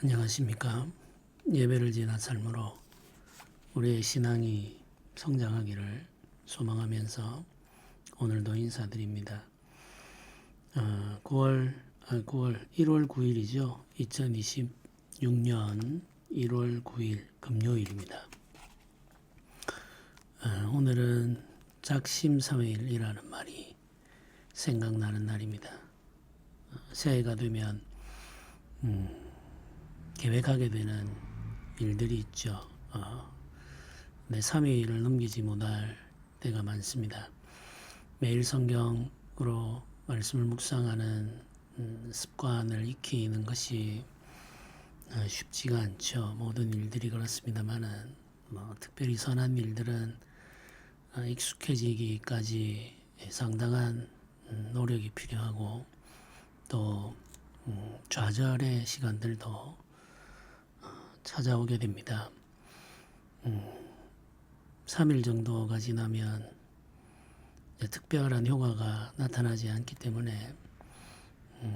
안녕하십니까. 예배를 지나 삶으로 우리의 신앙이 성장하기를 소망하면서 오늘도 인사드립니다. 1월 9일이죠. 2026년 1월 9일 금요일입니다. 오늘은 작심삼일이라는 말이 생각나는 날입니다. 새해가 되면 계획하게 되는 일들이 있죠. 내 3일을 넘기지 못할 때가 많습니다. 매일 성경으로 말씀을 묵상하는 습관을 익히는 것이 쉽지가 않죠. 모든 일들이 그렇습니다만은 특별히 선한 일들은 익숙해지기까지 상당한 노력이 필요하고 또 좌절의 시간들도 찾아오게 됩니다. 3일 정도가 지나면 특별한 효과가 나타나지 않기 때문에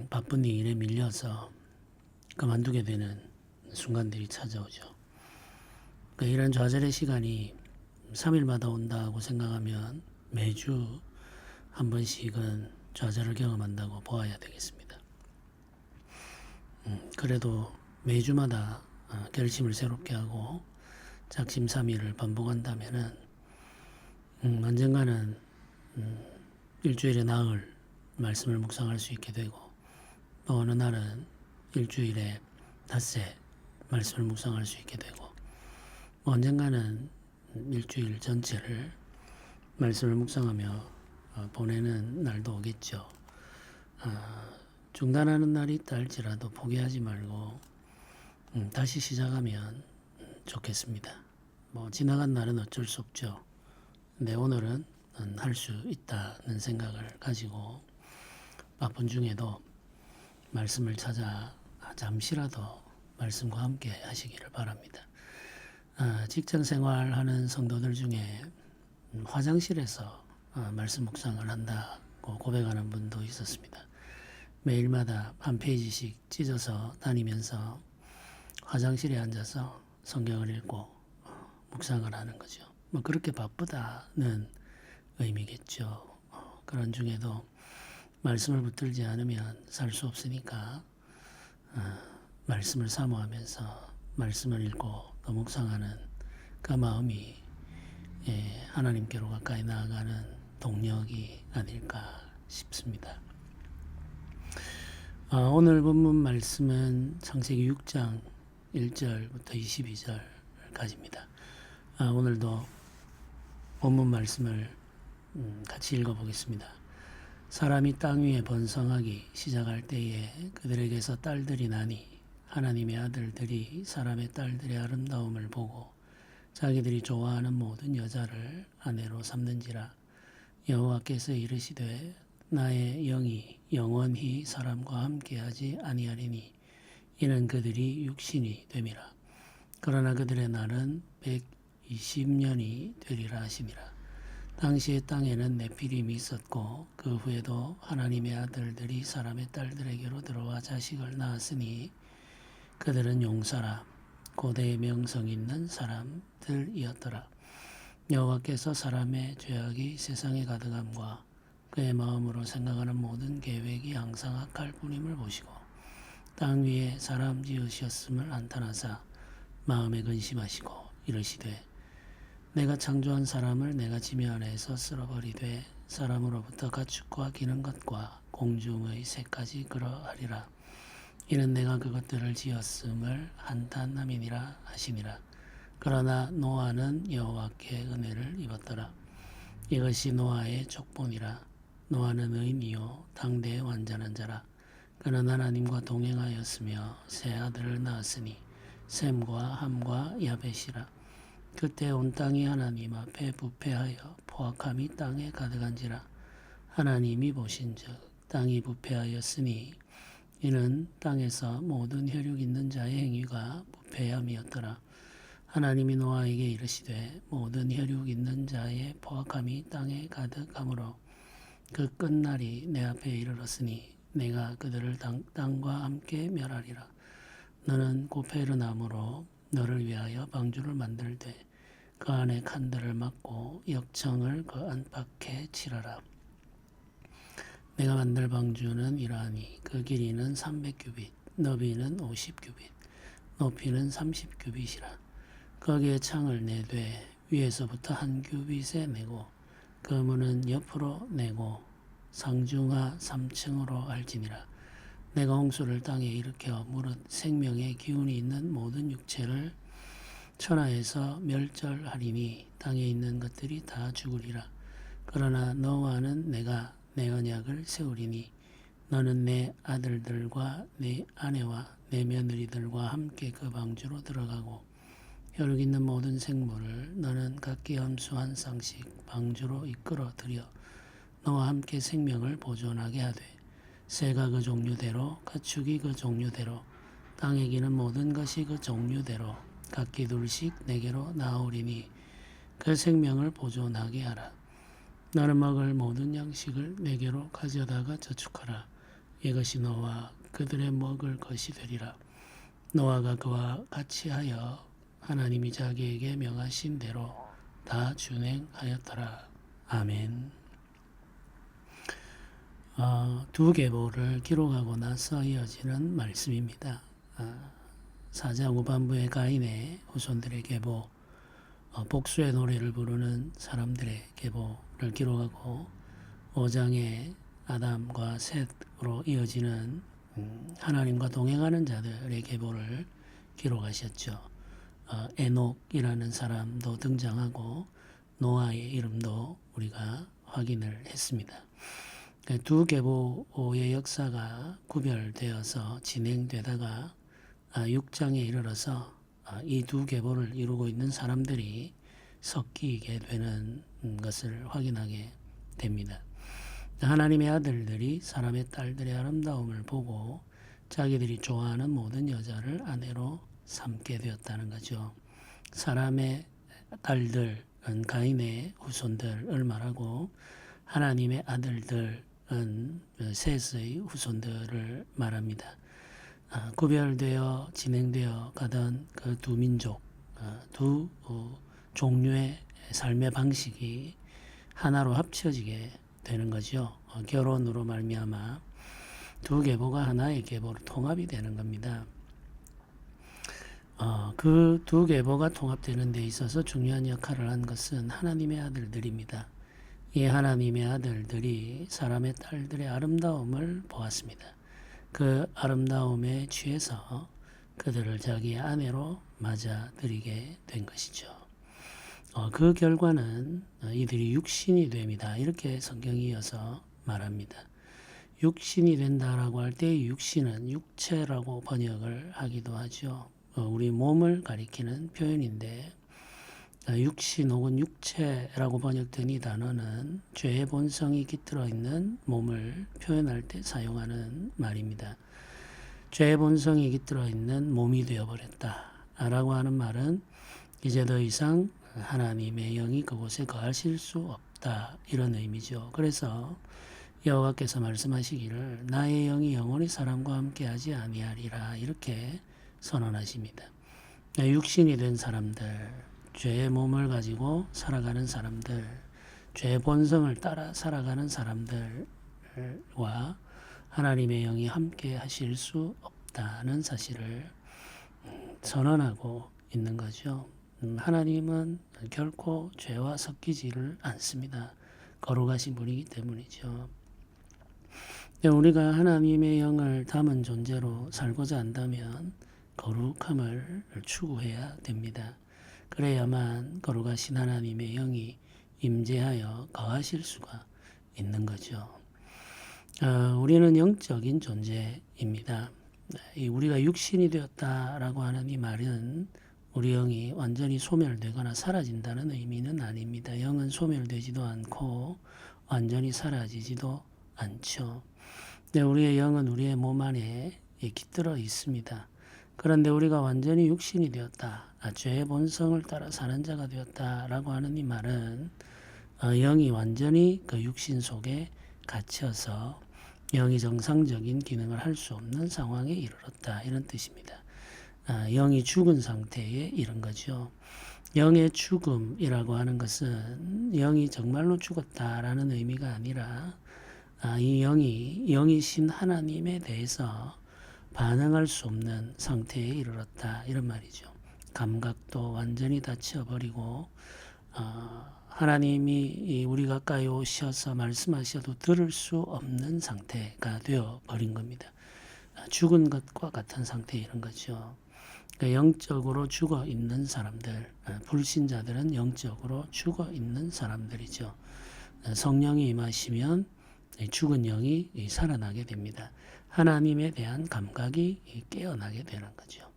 바쁜 일에 밀려서 그만두게 되는 순간들이 찾아오죠. 그러니까 이런 좌절의 시간이 3일마다 온다고 생각하면 매주 한 번씩은 좌절을 경험한다고 보아야 되겠습니다. 그래도 매주마다 결심을 새롭게 하고 작심삼일을 반복한다면은 언젠가는 일주일에 나흘 말씀을 묵상할 수 있게 되고 또 어느 날은 일주일에 닷새 말씀을 묵상할 수 있게 되고 언젠가는 일주일 전체를 말씀을 묵상하며 보내는 날도 오겠죠. 중단하는 날이 있다 할지라도 포기하지 말고 다시 시작하면 좋겠습니다. 지나간 날은 어쩔 수 없죠. 근데 오늘은 할 수 있다는 생각을 가지고 바쁜 중에도 말씀을 찾아 잠시라도 말씀과 함께 하시기를 바랍니다. 직장 생활하는 성도들 중에 화장실에서 말씀 묵상을 한다고 고백하는 분도 있었습니다. 매일마다 한 페이지씩 찢어서 다니면서 화장실에 앉아서 성경을 읽고 묵상을 하는 거죠. 그렇게 바쁘다는 의미겠죠. 그런 중에도 말씀을 붙들지 않으면 살 수 없으니까 말씀을 사모하면서 말씀을 읽고 또 묵상하는 그 마음이 하나님께로 가까이 나아가는 동력이 아닐까 싶습니다. 오늘 본문 말씀은 창세기 6장 1절부터 22절까지입니다. 오늘도 본문 말씀을 같이 읽어보겠습니다. 사람이 땅 위에 번성하기 시작할 때에 그들에게서 딸들이 나니 하나님의 아들들이 사람의 딸들의 아름다움을 보고 자기들이 좋아하는 모든 여자를 아내로 삼는지라. 여호와께서 이르시되 나의 영이 영원히 사람과 함께하지 아니하리니 이는 그들이 육신이 됨이라. 그러나 그들의 날은 120년이 되리라 하시니라. 당시에 땅에는 네피림이 있었고 그 후에도 하나님의 아들들이 사람의 딸들에게로 들어와 자식을 낳았으니 그들은 용사라 고대의 명성 있는 사람들이었더라. 여호와께서 사람의 죄악이 세상에 가득함과 그의 마음으로 생각하는 모든 계획이 항상 악할 뿐임을 보시고 땅 위에 사람 지으셨음을 안탄하사 마음에 근심하시고 이르시되 내가 창조한 사람을 내가 지메 안에서 쓸어버리되 사람으로부터 가축과 기는 것과 공중의 새까지 그러하리라. 이는 내가 그것들을 지었음을 한탄함이니라 하시니라. 그러나 노아는 여호와께 은혜를 입었더라. 이것이 노아의 족본이라. 노아는 의인이요 당대의 완전한 자라. 그는 하나님과 동행하였으며 세 아들을 낳았으니 셈과 함과 야벳이라. 그때 온 땅이 하나님 앞에 부패하여 포악함이 땅에 가득한지라. 하나님이 보신즉 땅이 부패하였으니 이는 땅에서 모든 혈육 있는 자의 행위가 부패함이었더라. 하나님이 노아에게 이르시되 모든 혈육 있는 자의 포악함이 땅에 가득하므로 그 끝날이 내 앞에 이르렀으니 내가 그들을 땅과 함께 멸하리라. 너는 고페르 나무로 너를 위하여 방주를 만들되 그 안에 칸들을 막고 역청을 그 안팎에 칠하라. 내가 만들 방주는 이러하니 그 길이는 300규빗, 너비는 50규빗, 높이는 30규빗이라. 거기에 창을 내되 위에서부터 한 규빗에 내고 그 문은 옆으로 내고 상중하 3층으로 할지니라. 내가 홍수를 땅에 일으켜 무릇 생명의 기운이 있는 모든 육체를 천하에서 멸절하리니 땅에 있는 것들이 다 죽으리라. 그러나 너와는 내가 내 언약을 세우리니 너는 내 아들들과 내 아내와 내 며느리들과 함께 그 방주로 들어가고 혈육 있는 모든 생물을 너는 각기 함수한 쌍씩 방주로 이끌어 들여 너와 함께 생명을 보존하게 하되 새가 그 종류대로 가축이 그 종류대로 땅에 기는 모든 것이 그 종류대로 각기 둘씩 내게로 나오리니 그 생명을 보존하게 하라. 너는 먹을 모든 양식을 내게로 가져다가 저축하라. 이것이 너와 그들의 먹을 것이 되리라. 노아가 그와 같이 하여 하나님이 자기에게 명하신 대로 다 준행하였더라. 아멘. 두 계보를 기록하고 나서 이어지는 말씀입니다. 4장 후반부의 가인의 후손들의 계보, 복수의 노래를 부르는 사람들의 계보를 기록하고 5장의 아담과 셋으로 이어지는 하나님과 동행하는 자들의 계보를 기록하셨죠. 에녹이라는 사람도 등장하고 노아의 이름도 우리가 확인을 했습니다. 두 계보의 역사가 구별되어서 진행되다가 6장에 이르러서 이 두 계보를 이루고 있는 사람들이 섞이게 되는 것을 확인하게 됩니다. 하나님의 아들들이 사람의 딸들의 아름다움을 보고 자기들이 좋아하는 모든 여자를 아내로 삼게 되었다는 거죠. 사람의 딸들은 가인의 후손들을 말하고 하나님의 아들들은 셋의 후손들을 말합니다. 구별되어 진행되어 가던 그 두 민족, 두 종류의 삶의 방식이 하나로 합쳐지게 되는 거죠. 결혼으로 말미암아 두 계보가 하나의 계보로 통합이 되는 겁니다. 그 두 계보가 통합되는 데 있어서 중요한 역할을 한 것은 하나님의 아들들입니다. 이 하나님의 아들들이 사람의 딸들의 아름다움을 보았습니다. 그 아름다움에 취해서 그들을 자기의 아내로 맞아들이게 된 것이죠. 그 결과는 이들이 육신이 됩니다. 이렇게 성경이 이어서 말합니다. 육신이 된다라고 할 때 육신은 육체라고 번역을 하기도 하죠. 우리 몸을 가리키는 표현인데 육신 혹은 육체라고 번역된 이 단어는 죄의 본성이 깃들어 있는 몸을 표현할 때 사용하는 말입니다. 죄의 본성이 깃들어 있는 몸이 되어버렸다 라고 하는 말은 이제 더 이상 하나님의 영이 그곳에 거하실 수 없다 이런 의미죠. 그래서 여호와께서 말씀하시기를 나의 영이 영원히 사람과 함께하지 아니하리라 이렇게 선언하십니다. 육신이 된 사람들, 죄의 몸을 가지고 살아가는 사람들, 죄의 본성을 따라 살아가는 사람들과 하나님의 영이 함께 하실 수 없다는 사실을 선언하고 있는 거죠. 하나님은 결코 죄와 섞이지를 않습니다. 거룩하신 분이기 때문이죠. 우리가 하나님의 영을 담은 존재로 살고자 한다면 거룩함을 추구해야 됩니다. 그래야만 거룩하신 하나님의 영이 임재하여 거하실 수가 있는 거죠. 우리는 영적인 존재입니다. 우리가 육신이 되었다라고 하는 이 말은 우리 영이 완전히 소멸되거나 사라진다는 의미는 아닙니다. 영은 소멸되지도 않고 완전히 사라지지도 않죠. 우리의 영은 우리의 몸 안에 깃들어 있습니다. 그런데 우리가 완전히 육신이 되었다, 죄의 본성을 따라 사는 자가 되었다라고 하는 이 말은 영이 완전히 그 육신 속에 갇혀서 영이 정상적인 기능을 할 수 없는 상황에 이르렀다 이런 뜻입니다. 영이 죽은 상태에 이른 거죠. 영의 죽음이라고 하는 것은 영이 정말로 죽었다라는 의미가 아니라 이 영이신 하나님에 대해서 반응할 수 없는 상태에 이르렀다 이런 말이죠. 감각도 완전히 닫혀버리고 하나님이 우리 가까이 오셔서 말씀하셔도 들을 수 없는 상태가 되어버린 겁니다. 죽은 것과 같은 상태에 이른 거죠. 영적으로 죽어 있는 사람들, 불신자들은 영적으로 죽어 있는 사람들이죠. 성령이 임하시면 죽은 영이 살아나게 됩니다. 하나님에 대한 감각이 깨어나게 되는 거죠.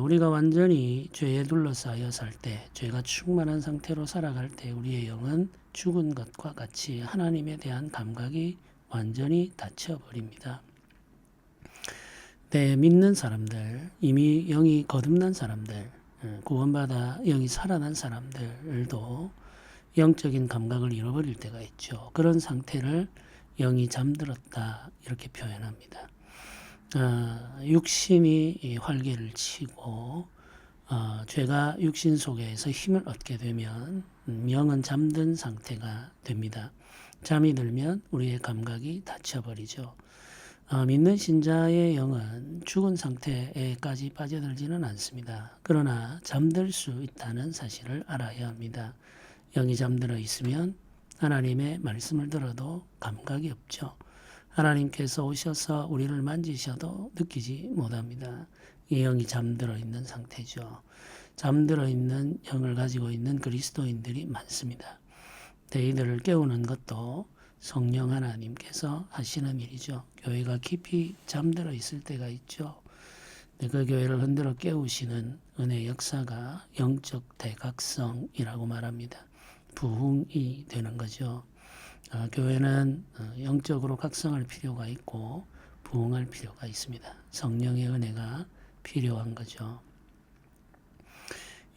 우리가 완전히 죄에 둘러싸여 살 때, 죄가 충만한 상태로 살아갈 때 우리의 영은 죽은 것과 같이 하나님에 대한 감각이 완전히 닫혀버립니다. 믿는 사람들, 이미 영이 거듭난 사람들, 구원받아 영이 살아난 사람들도 영적인 감각을 잃어버릴 때가 있죠. 그런 상태를 영이 잠들었다 이렇게 표현합니다. 육신이 활개를 치고 죄가 육신 속에서 힘을 얻게 되면 영은 잠든 상태가 됩니다. 잠이 들면 우리의 감각이 닫혀버리죠. 믿는 신자의 영은 죽은 상태에까지 빠져들지는 않습니다. 그러나 잠들 수 있다는 사실을 알아야 합니다. 영이 잠들어 있으면 하나님의 말씀을 들어도 감각이 없죠. 하나님께서 오셔서 우리를 만지셔도 느끼지 못합니다. 이 영이 잠들어 있는 상태죠. 잠들어 있는 영을 가지고 있는 그리스도인들이 많습니다. 이들을 깨우는 것도 성령 하나님께서 하시는 일이죠. 교회가 깊이 잠들어 있을 때가 있죠. 그 교회를 흔들어 깨우시는 은혜 역사가 영적 대각성이라고 말합니다. 부흥이 되는 거죠. 교회는 영적으로 각성할 필요가 있고 부흥할 필요가 있습니다. 성령의 은혜가 필요한 거죠.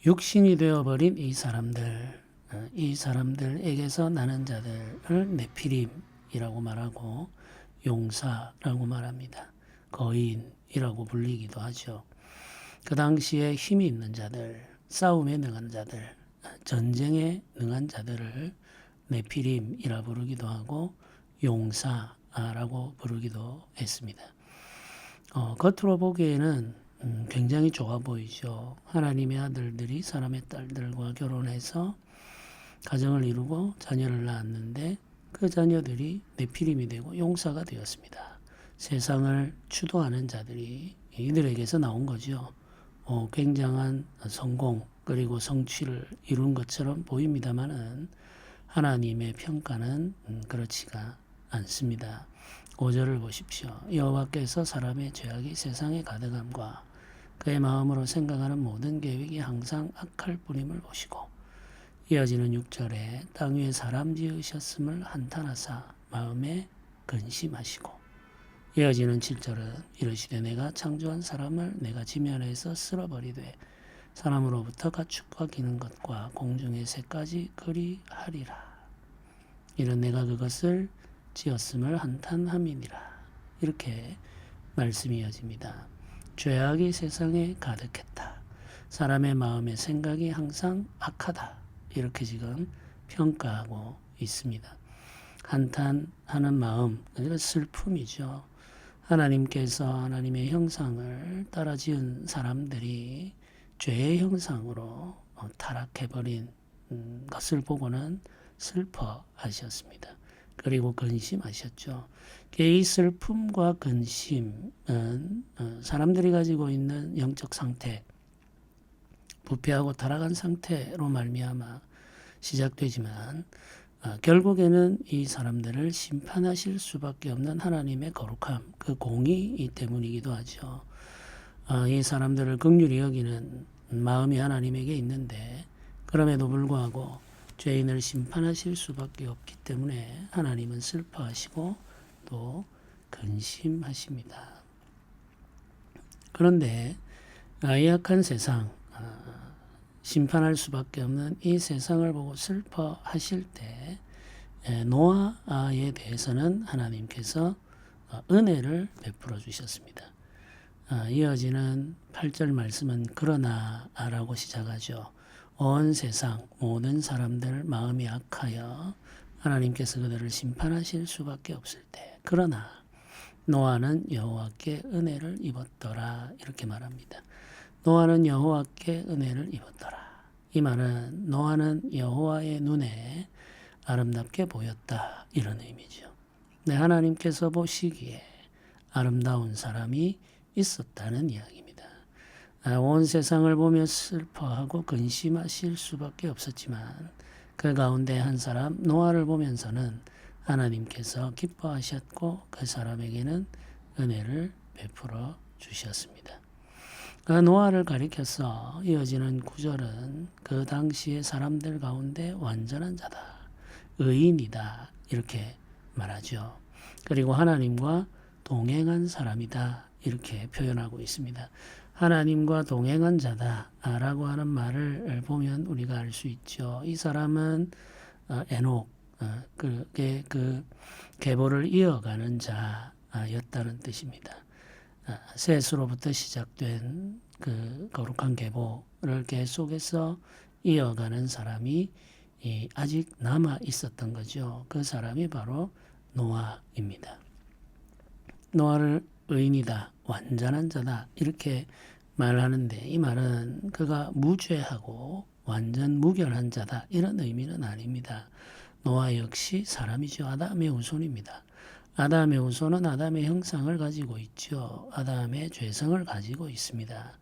육신이 되어버린 이 사람들에게서 나는 자들을 네피림이라고 말하고 용사라고 말합니다. 거인이라고 불리기도 하죠. 그 당시에 힘이 있는 자들, 싸움에 능한 자들, 전쟁에 능한 자들을 네피림이라 부르기도 하고 용사라고 부르기도 했습니다. 겉으로 보기에는 굉장히 좋아 보이죠. 하나님의 아들들이 사람의 딸들과 결혼해서 가정을 이루고 자녀를 낳았는데 그 자녀들이 네피림이 되고 용사가 되었습니다. 세상을 주도하는 자들이 이들에게서 나온 거죠. 굉장한 성공 그리고 성취를 이룬 것처럼 보입니다만은 하나님의 평가는 그렇지가 않습니다. 5절을 보십시오. 여호와께서 사람의 죄악이 세상에 가득함과 그의 마음으로 생각하는 모든 계획이 항상 악할 뿐임을 보시고 이어지는 6절에 땅 위에 사람 지으셨음을 한탄하사 마음에 근심하시고 이어지는 7절은 이르시되 내가 창조한 사람을 내가 지면에서 쓸어버리되 사람으로부터 가축과 기는 것과 공중의 새까지 그리하리라. 이는 내가 그것을 지었음을 한탄함이니라. 이렇게 말씀이 이어집니다. 죄악이 세상에 가득했다. 사람의 마음의 생각이 항상 악하다. 이렇게 지금 평가하고 있습니다. 한탄하는 마음, 그러니까 슬픔이죠. 하나님께서 하나님의 형상을 따라 지은 사람들이 죄의 형상으로 타락해버린 것을 보고는 슬퍼하셨습니다. 그리고 근심하셨죠. 이 슬픔과 근심은 사람들이 가지고 있는 영적 상태, 부패하고 타락한 상태로 말미암아 시작되지만 결국에는 이 사람들을 심판하실 수밖에 없는 하나님의 거룩함, 그 공의 때문이기도 하죠. 이 사람들을 긍휼히 여기는 마음이 하나님에게 있는데 그럼에도 불구하고 죄인을 심판하실 수밖에 없기 때문에 하나님은 슬퍼하시고 또 근심하십니다. 그런데 이 악한 세상, 심판할 수밖에 없는 이 세상을 보고 슬퍼하실 때 노아에 대해서는 하나님께서 은혜를 베풀어 주셨습니다. 이어지는 8절 말씀은 그러나라고 시작하죠. 온 세상 모든 사람들 마음이 악하여 하나님께서 그들을 심판하실 수밖에 없을 때 그러나 노아는 여호와께 은혜를 입었더라 이렇게 말합니다. 노아는 여호와께 은혜를 입었더라. 이 말은 노아는 여호와의 눈에 아름답게 보였다 이런 의미죠. 네, 하나님께서 보시기에 아름다운 사람이 있었다는 이야기입니다. 온 세상을 보며 슬퍼하고 근심하실 수밖에 없었지만 그 가운데 한 사람 노아를 보면서는 하나님께서 기뻐하셨고 그 사람에게는 은혜를 베풀어 주셨습니다. 노아를 가리켜서 이어지는 구절은 그 당시의 사람들 가운데 완전한 자다, 의인이다 이렇게 말하죠. 그리고 하나님과 동행한 사람이다 이렇게 표현하고 있습니다. 하나님과 동행한 자다라고 하는 말을 보면 우리가 알 수 있죠. 이 사람은 에녹, 그게 그 계보를 이어가는 자였다는 뜻입니다. 셋으로부터 시작된 그 거룩한 계보를 계속해서 이어가는 사람이 아직 남아 있었던 거죠. 그 사람이 바로 노아입니다. 노아를 의인이다, 완전한 자다 이렇게 말하는데 이 말은 그가 무죄하고 완전 무결한 자다 이런 의미는 아닙니다. 노아 역시 사람이죠. 아담의 후손입니다. 아담의 후손은 아담의 형상을 가지고 있죠. 아담의 죄성을 가지고 있습니다.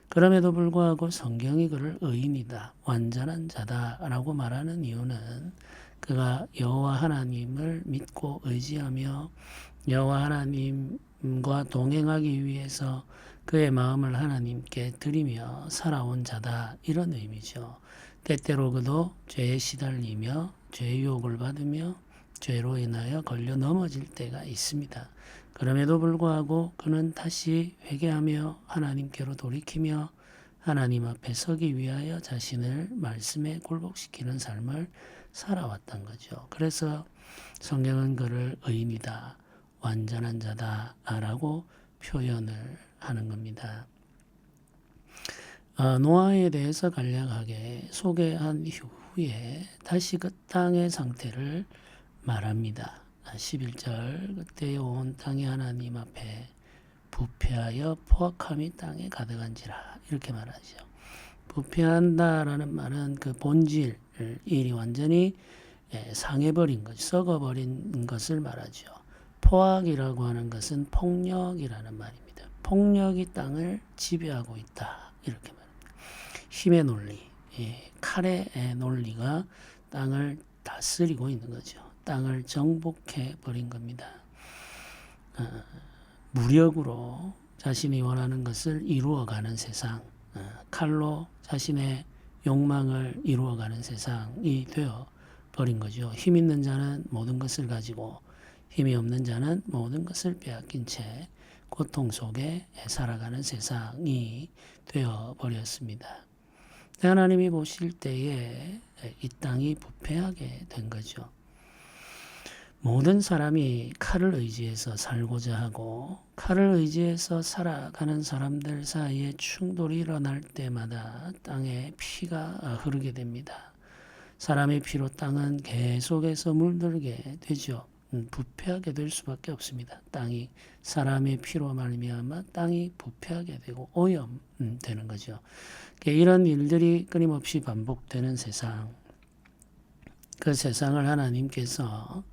그럼에도 불구하고 성경이 그를 의인이다, 완전한 자다라고 말하는 이유는 그가 여호와 하나님을 믿고 의지하며 여호와 하나님과 동행하기 위해서 그의 마음을 하나님께 드리며 살아온 자다 이런 의미죠. 때때로 그도 죄에 시달리며 죄의 유혹을 받으며 죄로 인하여 걸려 넘어질 때가 있습니다. 그럼에도 불구하고 그는 다시 회개하며 하나님께로 돌이키며 하나님 앞에 서기 위하여 자신을 말씀에 굴복시키는 삶을 살아왔던 거죠. 그래서 성경은 그를 의인이다, 완전한 자다라고 표현을 하는 겁니다. 노아에 대해서 간략하게 소개한 후에 다시 그 땅의 상태를 말합니다. 11절 그때 온 땅이 하나님 앞에 부패하여 포악함이 땅에 가득한지라 이렇게 말하죠. 부패한다라는 말은 그 본질 일이 완전히 상해버린 것, 썩어버린 것을 말하죠. 포악이라고 하는 것은 폭력이라는 말입니다. 폭력이 땅을 지배하고 있다 이렇게 말합니다. 힘의 논리, 칼의 논리가 땅을 다스리고 있는 거죠. 땅을 정복해 버린 겁니다. 무력으로 자신이 원하는 것을 이루어가는 세상, 칼로 자신의 욕망을 이루어가는 세상이 되어 버린 거죠. 힘 있는 자는 모든 것을 가지고 힘이 없는 자는 모든 것을 빼앗긴 채 고통 속에 살아가는 세상이 되어 버렸습니다. 하나님이 보실 때에 이 땅이 부패하게 된 거죠. 모든 사람이 칼을 의지해서 살고자 하고 칼을 의지해서 살아가는 사람들 사이에 충돌이 일어날 때마다 땅에 피가 흐르게 됩니다. 사람의 피로 땅은 계속해서 물들게 되죠. 부패하게 될 수밖에 없습니다. 땅이 사람의 피로 말미암아 땅이 부패하게 되고 오염되는 거죠. 이런 일들이 끊임없이 반복되는 세상, 그 세상을 하나님께서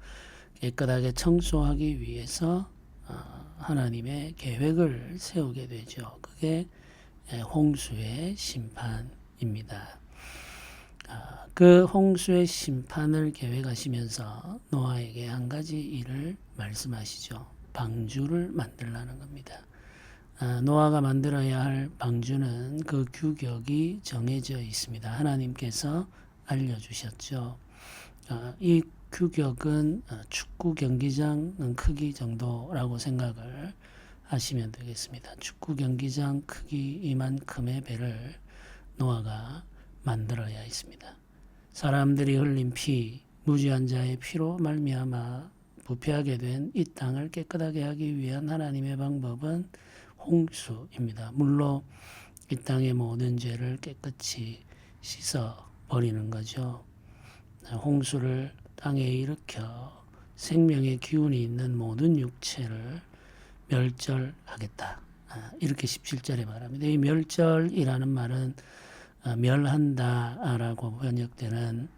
깨끗하게 청소하기 위해서 하나님의 계획을 세우게 되죠. 그게 홍수의 심판입니다. 그 홍수의 심판을 계획하시면서 노아에게 한 가지 일을 말씀하시죠. 방주를 만들라는 겁니다. 노아가 만들어야 할 방주는 그 규격이 정해져 있습니다. 하나님께서 알려주셨죠. 이 규격은 축구 경기장 크기 정도라고 생각을 하시면 되겠습니다. 축구 경기장 크기 이만큼의 배를 노아가 만들어야 있습니다. 사람들이 흘린 피, 무지한 자의 피로 말미암아 부패하게 된 이 땅을 깨끗하게 하기 위한 하나님의 방법은 홍수입니다. 물로 이 땅의 모든 죄를 깨끗이 씻어 버리는 거죠. 홍수를 땅에 일으켜 생명의 기운이 있는 모든 육체를 멸절하겠다. 이렇게 17절에 말합니다. 이 멸절이라는 말은 멸한다라고 번역되는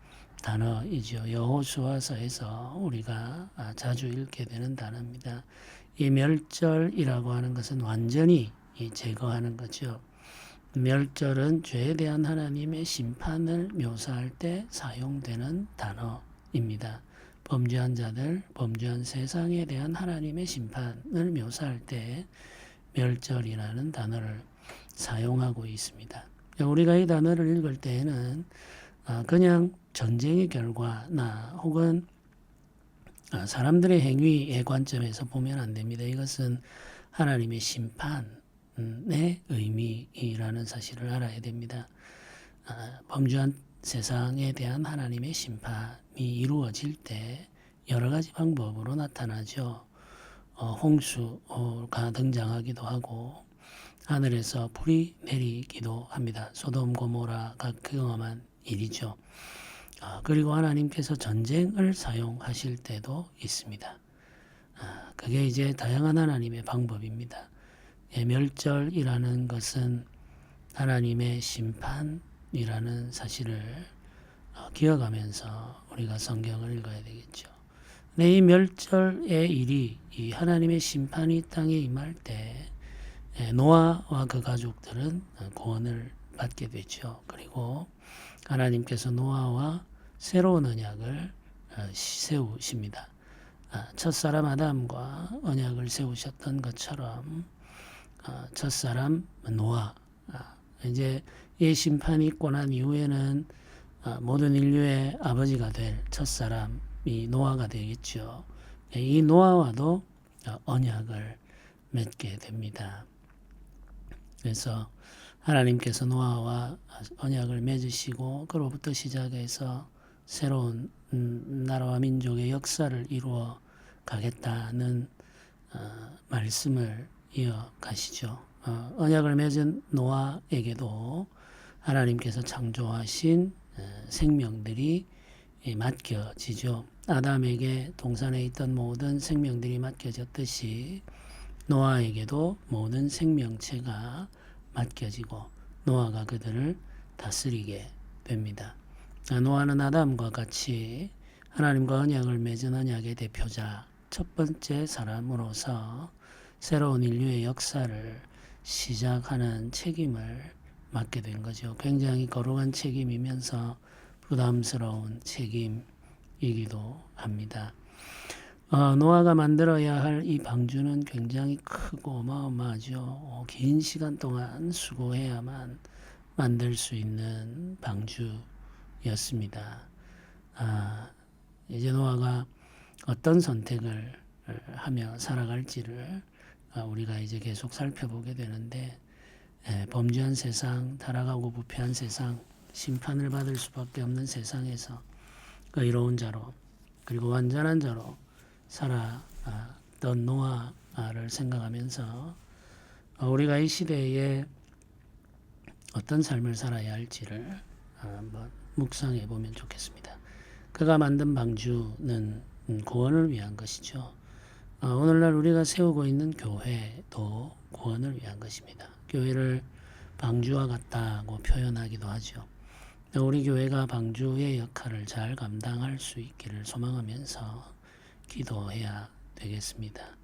단어이죠. 여호수아서에서 우리가 자주 읽게 되는 단어입니다. 이 멸절이라고 하는 것은 완전히 제거하는 거죠. 멸절은 죄에 대한 하나님의 심판을 묘사할 때 사용되는 단어입니다. 범죄한 자들, 범죄한 세상에 대한 하나님의 심판을 묘사할 때 멸절이라는 단어를 사용하고 있습니다. 우리가 이 단어를 읽을 때에는 그냥 전쟁의 결과나 혹은 사람들의 행위의 관점에서 보면 안 됩니다. 이것은 하나님의 심판의 의미라는 사실을 알아야 됩니다. 범죄한 세상에 대한 하나님의 심판이 이루어질 때 여러 가지 방법으로 나타나죠. 홍수가 등장하기도 하고 하늘에서 불이 내리기도 합니다. 소돔 고모라가 경험한 일이죠. 그리고 하나님께서 전쟁을 사용하실 때도 있습니다. 그게 이제 다양한 하나님의 방법입니다. 멸절이라는 것은 하나님의 심판이라는 사실을 기억하면서 우리가 성경을 읽어야 되겠죠. 근데 이 멸절의 일이 이 하나님의 심판이 땅에 임할 때 노아와 그 가족들은 구원을 받게 되죠. 그리고 하나님께서 노아와 새로운 언약을 세우십니다. 첫사람 아담과 언약을 세우셨던 것처럼 첫사람 노아 이제 이 심판이 있고 난 이후에는 모든 인류의 아버지가 될 첫사람이 노아가 되겠죠. 이 노아와도 언약을 맺게 됩니다. 그래서 하나님께서 노아와 언약을 맺으시고 그로부터 시작해서 새로운 나라와 민족의 역사를 이루어 가겠다는 말씀을 이어가시죠. 언약을 맺은 노아에게도 하나님께서 창조하신 생명들이 맡겨지죠. 아담에게 동산에 있던 모든 생명들이 맡겨졌듯이 노아에게도 모든 생명체가 맡겨지고 노아가 그들을 다스리게 됩니다. 노아는 아담과 같이 하나님과 언약을 맺은 언약의 대표자 첫 번째 사람으로서 새로운 인류의 역사를 시작하는 책임을 맡게 된 거죠. 굉장히 거룩한 책임이면서 부담스러운 책임이기도 합니다. 노아가 만들어야 할 이 방주는 굉장히 크고 어마어마하죠. 긴 시간 동안 수고해야만 만들 수 있는 방주였습니다. 이제 노아가 어떤 선택을 하며 살아갈지를 우리가 이제 계속 살펴보게 되는데 범죄한 세상, 타락하고 부패한 세상, 심판을 받을 수밖에 없는 세상에서 의로운 자로 그리고 완전한 자로 살았던 노아를 생각하면서 우리가 이 시대에 어떤 삶을 살아야 할지를 한번 묵상해 보면 좋겠습니다. 그가 만든 방주는 구원을 위한 것이죠. 오늘날 우리가 세우고 있는 교회도 구원을 위한 것입니다. 교회를 방주와 같다고 표현하기도 하죠. 우리 교회가 방주의 역할을 잘 감당할 수 있기를 소망하면서 기도해야 되겠습니다.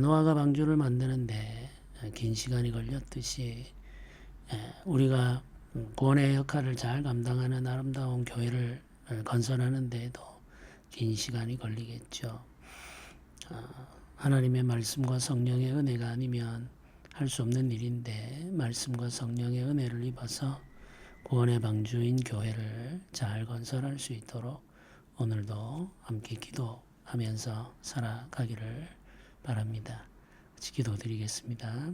노아가 방주를 만드는데 긴 시간이 걸렸듯이 우리가 구원의 역할을 잘 감당하는 아름다운 교회를 건설하는 데에도 긴 시간이 걸리겠죠. 하나님의 말씀과 성령의 은혜가 아니면 할 수 없는 일인데 말씀과 성령의 은혜를 입어서 구원의 방주인 교회를 잘 건설할 수 있도록 오늘도 함께 기도하면서 살아가기를 바랍니다. 같이 기도드리겠습니다.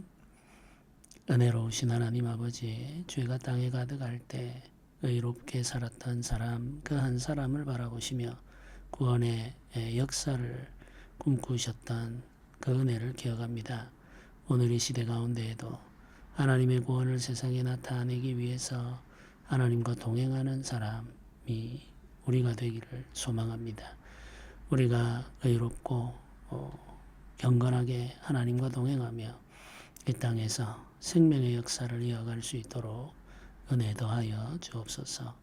은혜로우신 하나님 아버지, 죄가 땅에 가득할 때 의롭게 살았던 사람 그 한 사람을 바라보시며 구원의 역사를 꿈꾸셨던 그 은혜를 기억합니다. 오늘 이 시대 가운데에도 하나님의 구원을 세상에 나타내기 위해서 하나님과 동행하는 사람이 우리가 되기를 소망합니다. 우리가 의롭고 경건하게 하나님과 동행하며 이 땅에서 생명의 역사를 이어갈 수 있도록 은혜 더하여 주옵소서.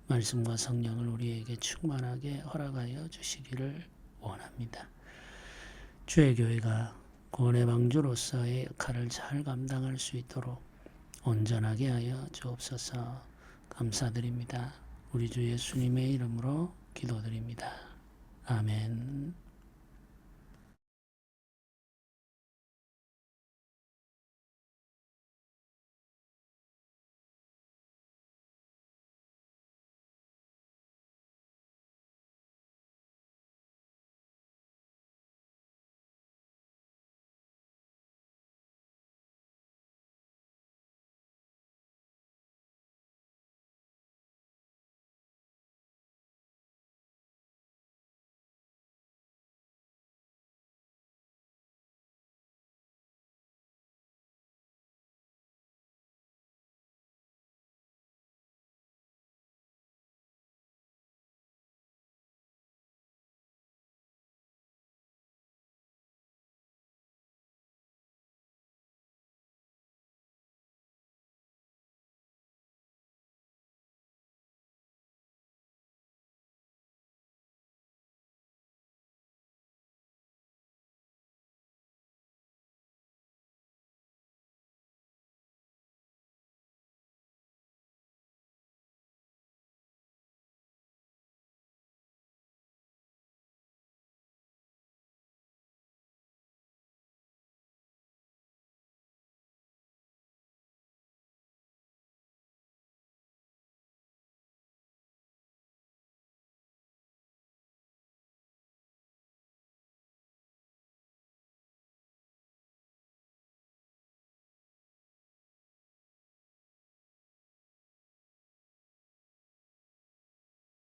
말씀과 성령을 우리에게 충만하게 허락하여 주시기를 원합니다. 주의 교회가 구원의 방주로서의 역할을 잘 감당할 수 있도록 온전하게 하여 주옵소서. 감사드립니다. 우리 주 예수님의 이름으로 기도드립니다. 아멘.